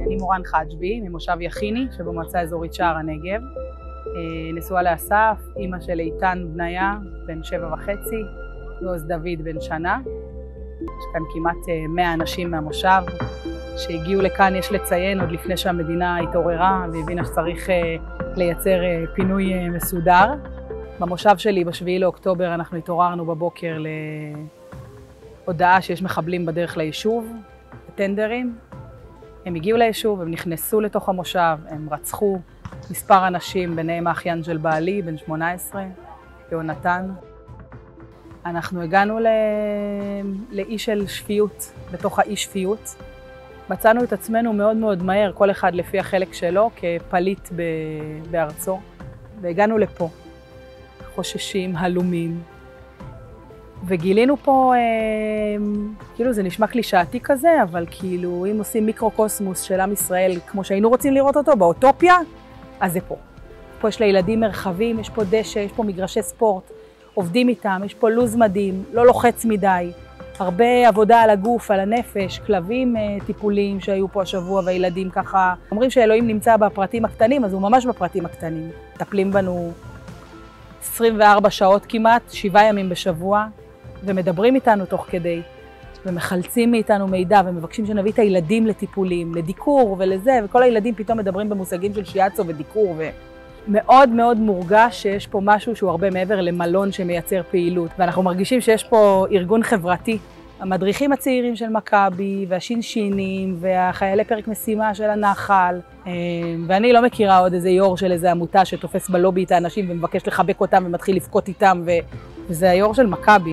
אני מורן חג'בי, ממושב יחיני שבמועצה האזורית שער הנגב. נשואה לאסף, אימא של איתן בניה, בן 7.5, ועוז דוד בן שנה. יש כאן כמעט 100 אנשים מהמושב שהגיעו לכאן, יש לציין, עוד לפני שהמדינה התעוררה והבינה שצריך לייצר פינוי מסודר. במושב שלי ב7 לאוקטובר אנחנו התעוררנו בבוקר להודעה שיש מחבלים בדרך ליישוב, טנדרים. הם הגיעו ליישוב, הם נכנסו לתוך המושב, הם רצחו מספר אנשים, ביניהם האחיין של בעלי, בן 18, יונתן. אנחנו הגענו לאי של שפיות, בתוך האי שפיות. מצאנו את עצמנו מאוד מאוד מהר, כל אחד לפי החלק שלו, כפליט בארצו. והגענו לפה, חוששים, הלומים. וגילינו פה, כאילו זה נשמע קלישאתי כזה, אבל כאילו אם עושים מיקרוקוסמוס של עם ישראל, כמו שהיינו רוצים לראות אותו, באוטופיה, אז זה פה. פה יש לילדים מרחבים, יש פה דשא, יש פה מגרשי ספורט, עובדים איתם, יש פה לוז מדהים, לא לוחץ מדי, הרבה עבודה על הגוף, על הנפש, כלבים טיפוליים שהיו פה השבוע והילדים ככה. אומרים שאלוהים נמצא בפרטים הקטנים, אז הוא ממש בפרטים הקטנים. מטפלים בנו 24 שעות כמעט, 7 ימים בשבוע, ומדברים איתנו תוך כדי, ומחלצים מאיתנו מידע, ומבקשים שנביא את הילדים לטיפולים, לדיקור ולזה, וכל הילדים פתאום מדברים במושגים של שיאצו ודיקור, ומאוד מאוד מורגש שיש פה משהו שהוא הרבה מעבר למלון שמייצר פעילות, ואנחנו מרגישים שיש פה ארגון חברתי. המדריכים הצעירים של מכבי, והשינשינים, והחיילי פרק משימה של הנחל, ואני לא מכירה עוד איזה יור של איזה עמותה שתופס בלובי את האנשים ומבקש לחבק אותם ומתחיל לבכות איתם, וזה היור של מכבי.